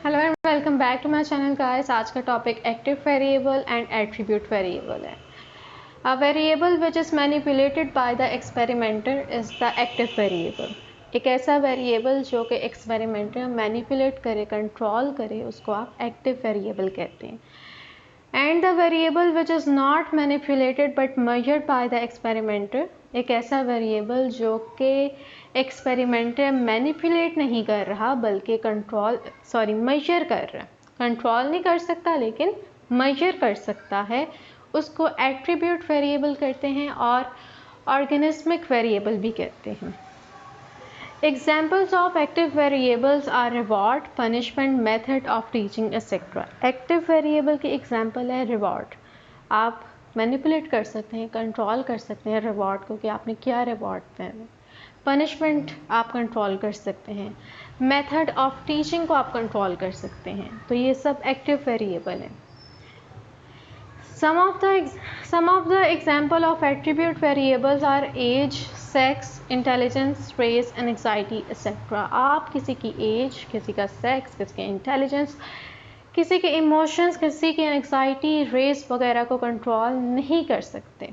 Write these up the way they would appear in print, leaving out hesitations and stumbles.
Hello and welcome back to my channel guys. आज का topic active variable and attribute variable है। A variable which is manipulated by the experimenter is the active variable. एक ऐसा variable जो कि experimenter manipulate करे, control करे, उसको आप एक्टिव वेरिएबल कहते हैं। And the variable which is not manipulated but measured by the experimenter, एक ऐसा वेरिएबल जो कि एक्सपेरिमेंटर मैनिपुलेट नहीं कर रहा बल्कि मेजर कर रहा है। कंट्रोल नहीं कर सकता लेकिन मेजर कर सकता है, उसको एट्रीब्यूट वेरिएबल कहते हैं और ऑर्गेनिस्मिक वेरिएबल भी कहते हैं। Examples of active variables are reward, punishment, method of teaching, etc. Active variable की example है reward। आप मैनिपुलेट कर सकते हैं, कंट्रोल कर सकते हैं रिवॉर्ड को कि आपने क्या रिवॉर्ड देना। पनिशमेंट आप कंट्रोल कर सकते हैं, मेथड ऑफ टीचिंग को आप कंट्रोल कर सकते हैं। तो ये सब एक्टिव वेरिएबल है। Some of the example of attribute variables are age, sex, intelligence, race, and anxiety, etc. आप किसी की एज, किसी का सेक्स, किसी के इंटेलिजेंस, किसी के इमोशंस, किसी की एंग्जाइटी, रेस वगैरह को कंट्रोल नहीं कर सकते।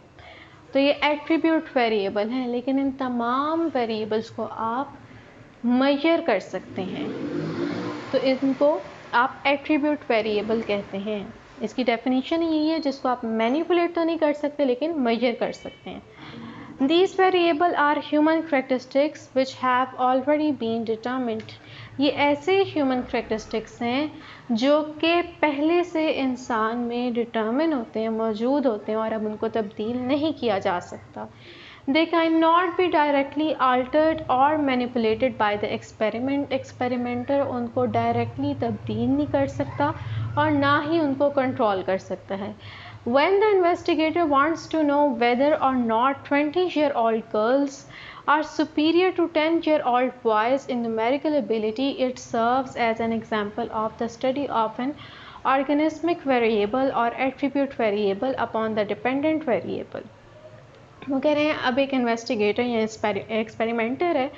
तो ये एट्रीब्यूट वेरिएबल हैं, लेकिन इन तमाम वेरिएबल्स को आप मेजर कर सकते हैं, तो इनको आप एट्रीब्यूट वेरिएबल कहते हैं। इसकी डेफिनेशन यही है, जिसको आप मैनिपुलेट तो नहीं कर सकते लेकिन मेजर कर सकते हैं। These variable are human characteristics which have already been determined. ये ऐसे human characteristics हैं जो कि पहले से इंसान में डिटर्मिन होते हैं, मौजूद होते हैं और अब उनको तब्दील नहीं किया जा सकता। They cannot be directly altered or manipulated by the experiment. Experimenter उनको डायरेक्टली तब्दील नहीं कर सकता और ना ही उनको कंट्रोल कर सकता है। When the investigator wants to know whether or not 20-year-old girls are superior to 10-year-old boys in numerical ability, it serves as an example of the study of an organismic variable or attribute variable upon the dependent variable. वो कह रहे हैं अब एक investigator या experimenter है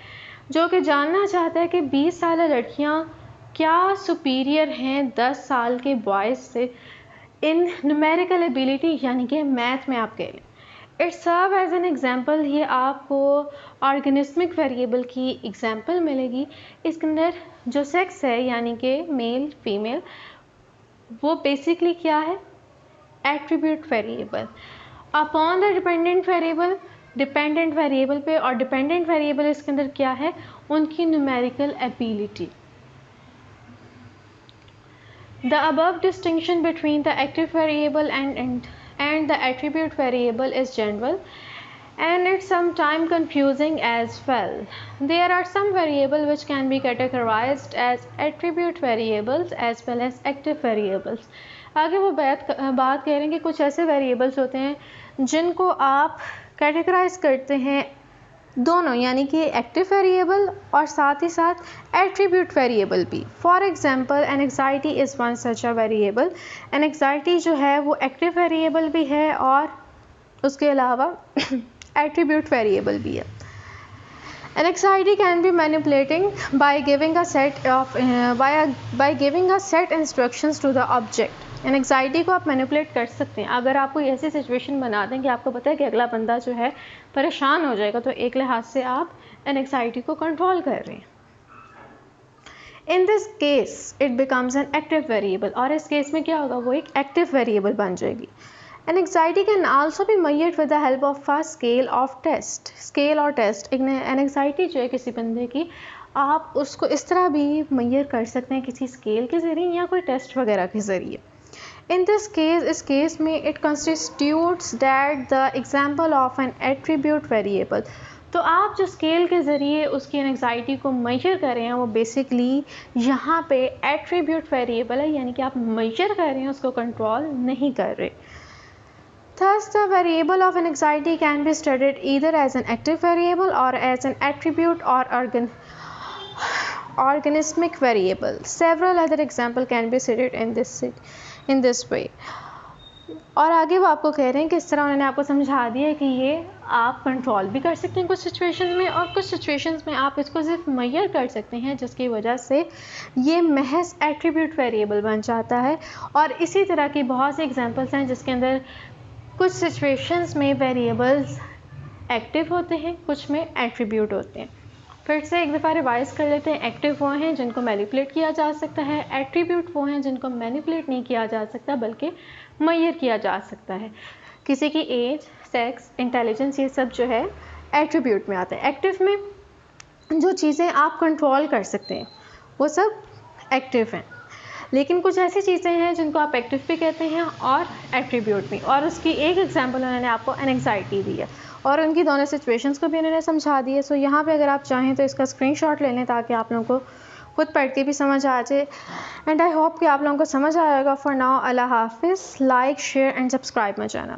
जो कि जानना चाहता है कि 20 साल लड़कियां क्या सुपीरियर हैं 10 साल के बॉयज़ से इन न्यूमेरिकल एबिलिटी, यानी कि मैथ में आप कह लें। It serve as an example. ये आपको ऑर्गेनिस्मिक वेरिएबल की एग्जांपल मिलेगी। इसके अंदर जो सेक्स है यानी कि मेल फीमेल, वो बेसिकली क्या है, attribute variable upon the dependent variable पे। और डिपेंडेंट वेरिएबल इसके अंदर क्या है, उनकी numerical ability. The above distinction between the active variable and the attribute variable is general and it's sometimes confusing as well. There are some variables which can be categorized as attribute variables as well as active variables. आगे वो बात कह रहे हैं कि कुछ ऐसे variables होते हैं जिनको आप कैटेगराइज करते हैं दोनों, यानी कि एक्टिव वेरिएबल और साथ ही साथ एट्रीब्यूट वेरिएबल भी। For example anxiety is one such a variable. Anxiety जो है वो एक्टिव वेरिएबल भी है और उसके अलावा एट्रीब्यूट वेरिएबल भी है। Anxiety can be manipulating by giving a set instructions to the object. Anxiety को आप मैनिपुलेट कर सकते हैं। अगर आप कोई ऐसी सिचुएशन बना दें कि आपको पता है कि अगला बंदा जो है परेशान हो जाएगा, तो एक लिहाज से आप एंग्जाइटी को कंट्रोल कर रहे हैं। In this case it becomes an active variable, और इस केस में क्या होगा, वो एक एक्टिव वेरिएबल बन जाएगी। Anxiety can also be measured with the help of a scale of test. Scale और टेस्ट, एंग्जाइटी जो है किसी बंदे की, आप उसको इस तरह भी मेजर कर सकते हैं किसी स्केल के ज़रिए या कोई टेस्ट वगैरह के ज़रिए। इन दिस केस, इस केस में it constitutes that the example of N attribute variable. तो आप जो स्केल के ज़रिए उसकी एंग्जाइटी को मेजर कर रहे हैं वो बेसिकली यहाँ पे एट्रीब्यूट वेरिएबल है, यानी कि आप मेजर कर रहे हैं, उसको कंट्रोल नहीं कर रहे। Thus, the variable of anxiety can be studied either as an active variable or as an attribute or organismic variable. Several other examples can be cited in this way. और आगे वो आपको कह रहे हैं कि इस तरह उन्होंने आपको समझा दिया कि ये आप कंट्रोल भी कर सकते हैं कुछ सिचुएशंस में, और कुछ सिचुएशंस में आप इसको सिर्फ मेजर कर सकते हैं, जिसकी वजह से ये महज एट्रीब्यूट वेरिएबल बन जाता है। और इसी तरह की बहुत सी एग्जांपल्स हैं जिसके अंदर कुछ सिचुएशंस में वेरिएबल्स एक्टिव होते हैं, कुछ में एट्रीब्यूट होते हैं। फिर से एक दफ़ा रिवाइज कर लेते हैं। एक्टिव वो हैं जिनको मैनिपुलेट किया जा सकता है, एट्रीब्यूट वो हैं जिनको मैनिपुलेट नहीं किया जा सकता बल्कि मेजर किया जा सकता है। किसी की एज, सेक्स, इंटेलिजेंस, ये सब जो है एट्रीब्यूट में आते हैं। एक्टिव में जो चीज़ें आप कंट्रोल कर सकते हैं वो सब एक्टिव हैं, लेकिन कुछ ऐसी चीज़ें हैं जिनको आप एक्टिव भी कहते हैं और एट्रीब्यूट भी। और उसकी एक एग्जांपल उन्होंने आपको एंग्जाइटी दी है और उनकी दोनों सिचुएशंस को भी उन्होंने समझा दी है। सो यहाँ पे अगर आप चाहें तो इसका स्क्रीनशॉट ले लें ताकि आप लोगों को खुद पढ़ के भी समझ आ जाए। एंड आई होप कि आप लोगों को समझ आएगा। फॉर नाउ, अल्लाह हाफिज़। Like, share and subscribe my channel.